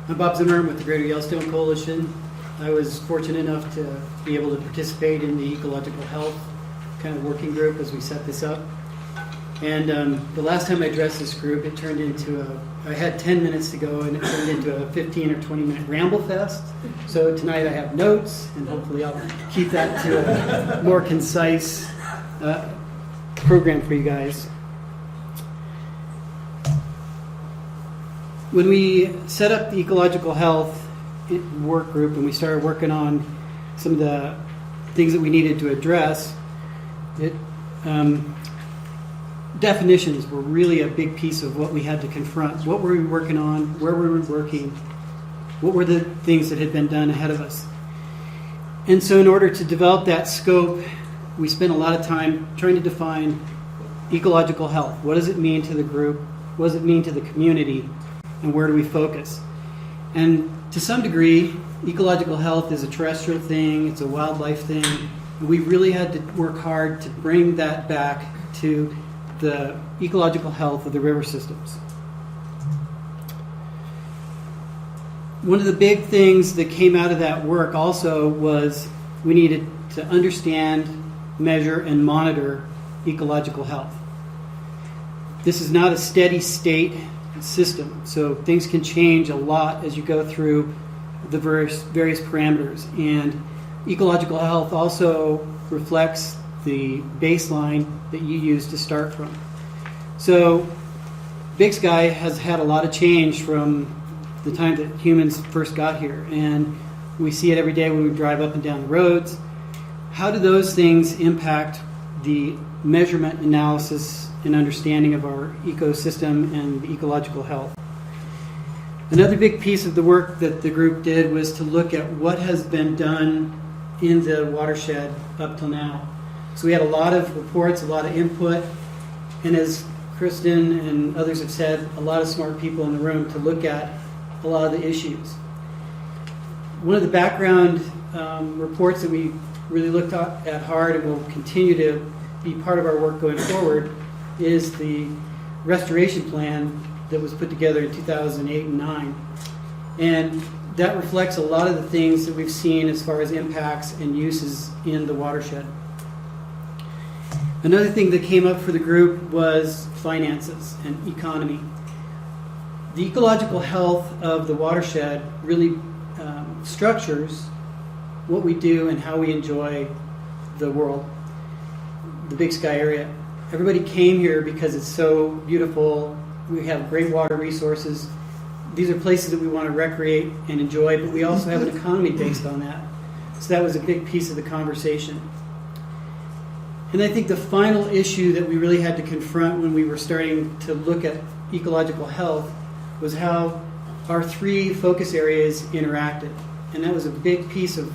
I'm Bob Zimmer with the Greater Yellowstone Coalition. I was fortunate enough to be able to participate in the Ecological Health kind of working group as we set this up. And the last time I addressed this group, it turned into I had 10 minutes to go, and it turned into a 15 or 20 minute ramble fest. So tonight I have notes, and hopefully I'll keep that to a more concise program for you guys. When we set up the Ecological Health work group and we started working on some of the things that we needed to address, definitions were really a big piece of what we had to confront. What were we working on? Where were we working? What were the things that had been done ahead of us? And so in order to develop that scope, we spent a lot of time trying to define ecological health. What does it mean to the group? What does it mean to the community? And where do we focus? And to some degree, ecological health is a terrestrial thing, it's a wildlife thing. And we really had to work hard to bring that back to the ecological health of the river systems. One of the big things that came out of that work also was we needed to understand, measure, and monitor ecological health. This is not a steady state system, so things can change a lot as you go through the various parameters. And ecological health also reflects the baseline that you use to start from. So Big Sky has had a lot of change from the time that humans first got here, and we see it every day when we drive up and down the roads. How do those things impact the measurement, analysis, and understanding of our ecosystem and ecological health? Another big piece of the work that the group did was to look at what has been done in the watershed up till now. So we had a lot of reports, a lot of input, and as Kristen and others have said, a lot of smart people in the room to look at a lot of the issues. One of the background reports that we really looked at hard and will continue to be part of our work going forward is the restoration plan that was put together in 2008 and 9. And that reflects a lot of the things that we've seen as far as impacts and uses in the watershed. Another thing that came up for the group was finances and economy. The ecological health of the watershed really structures what we do and how we enjoy the world, the Big Sky area. Everybody came here because it's so beautiful. We have great water resources. These are places that we want to recreate and enjoy, but we also have an economy based on that. So that was a big piece of the conversation. And I think the final issue that we really had to confront when we were starting to look at ecological health was how our three focus areas interacted. And that was a big piece of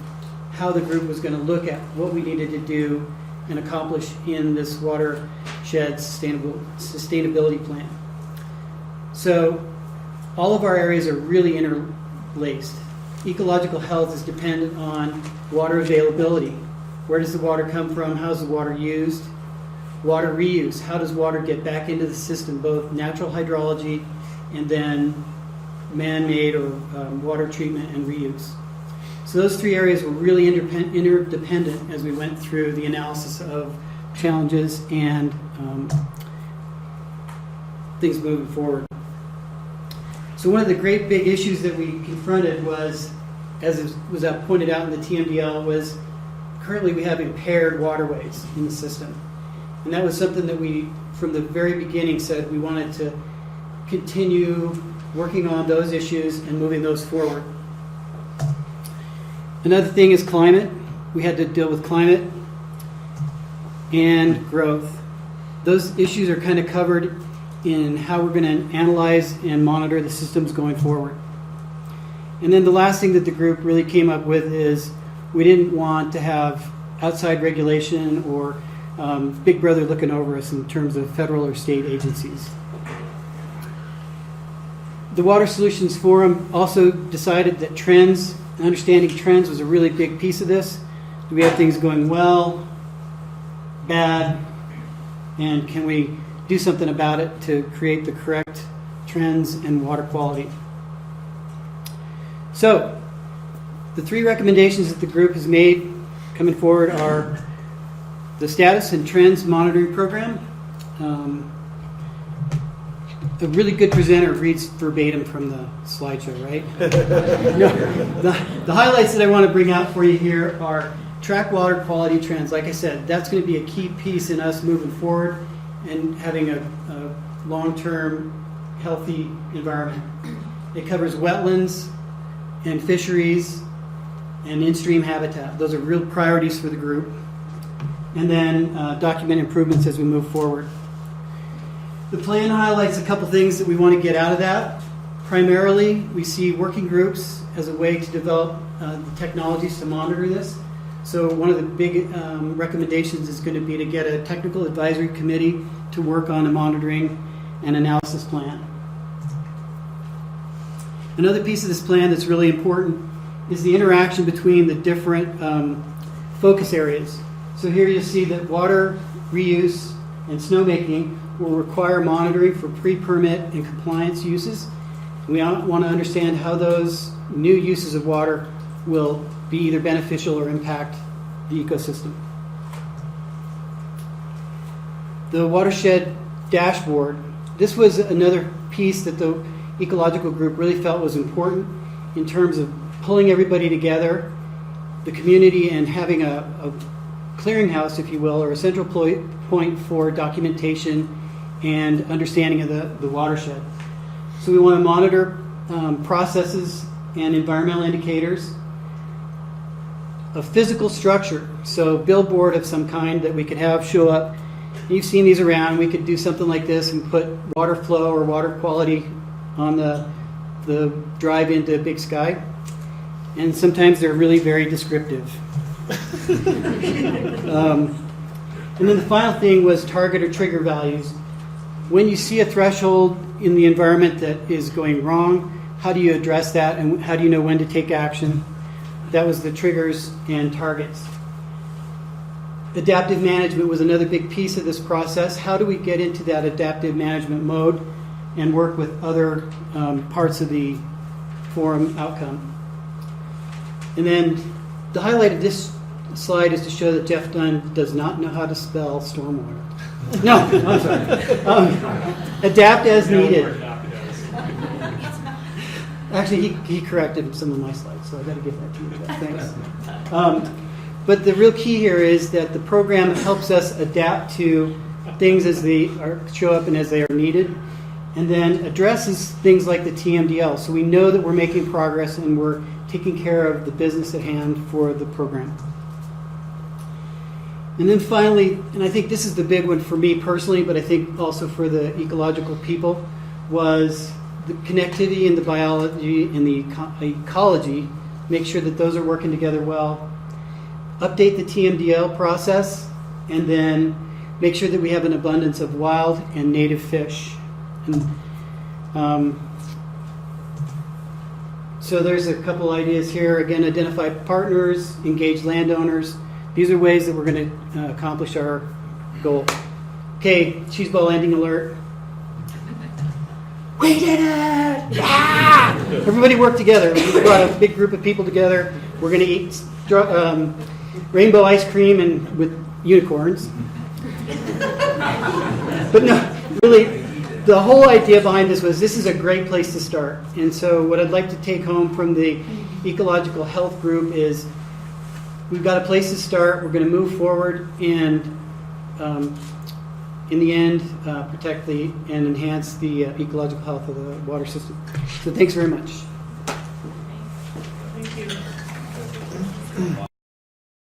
how the group was going to look at what we needed to do and accomplish in this watershed sustainability plan. So all of our areas are really interlaced. Ecological health is dependent on water availability. Where does the water come from? How is the water used? Water reuse. How does water get back into the system, both natural hydrology and then man-made or water treatment and reuse. So those three areas were really interdependent as we went through the analysis of challenges and things moving forward. So one of the great big issues that we confronted was, as was pointed out in the TMDL, was currently we have impaired waterways in the system. And that was something that we, from the very beginning, said we wanted to continue working on those issues and moving those forward. Another thing is climate. We had to deal with climate and growth. Those issues are kind of covered in how we're going to analyze and monitor the systems going forward. And then the last thing that the group really came up with is we didn't want to have outside regulation or Big Brother looking over us in terms of federal or state agencies. The Water Solutions Forum also decided that trends, understanding trends, was a really big piece of this. Do we have things going well, bad, and can we do something about it to create the correct trends and water quality? So, the three recommendations that the group has made coming forward are the status and trends monitoring program. A really good presenter reads verbatim from the slideshow, right? No, the highlights that I want to bring out for you here are track water quality trends. Like I said, that's going to be a key piece in us moving forward and having a long-term healthy environment. It covers wetlands and fisheries and in-stream habitat. Those are real priorities for the group. And then document improvements as we move forward. The plan highlights a couple things that we want to get out of that. Primarily, we see working groups as a way to develop the technologies to monitor this. So one of the big recommendations is going to be to get a technical advisory committee to work on a monitoring and analysis plan. Another piece of this plan that's really important is the interaction between the different focus areas. So here you see that water reuse and snowmaking will require monitoring for pre-permit and compliance uses. We want to understand how those new uses of water will be either beneficial or impact the ecosystem. The Watershed Dashboard. This was another piece that the ecological group really felt was important in terms of pulling everybody together, the community, and having a clearinghouse, if you will, or a central point for documentation and understanding of the watershed. So we want to monitor processes and environmental indicators, a physical structure, so billboard of some kind that we could have show up. You've seen these around. We could do something like this and put water flow or water quality on the drive into Big Sky. And sometimes they're really very descriptive. And then the final thing was target or trigger values. When you see a threshold in the environment that is going wrong, how do you address that and how do you know when to take action? That was the triggers and targets. Adaptive management was another big piece of this process. How do we get into that adaptive management mode and work with other parts of the forum outcome? And then the highlight of this slide is to show that Jeff Dunn does not know how to spell stormwater. No, I'm sorry. Adapt as needed. Actually, he corrected some of my slides, so I got to give that to you. Thanks. But the real key here is that the program helps us adapt to things as they show up and as they are needed, and then addresses things like the TMDL. So we know that we're making progress and we're taking care of the business at hand for the program. And then finally, and I think this is the big one for me personally, but I think also for the ecological people, was the connectivity and the biology and the ecology. Make sure that those are working together well. Update the TMDL process, and then make sure that we have an abundance of wild and native fish. And, so there's a couple ideas here. Again, identify partners, engage landowners. These are ways that we're going to accomplish our goal. Okay, cheese ball ending alert. We did it! Yeah! Everybody work together. We brought a big group of people together. We're going to eat rainbow ice cream and with unicorns. But no, really, the whole idea behind this was this is a great place to start. And so what I'd like to take home from the Ecological Health group is we've got a place to start. We're going to move forward and, in the end, protect and enhance the ecological health of the water system. So thanks very much.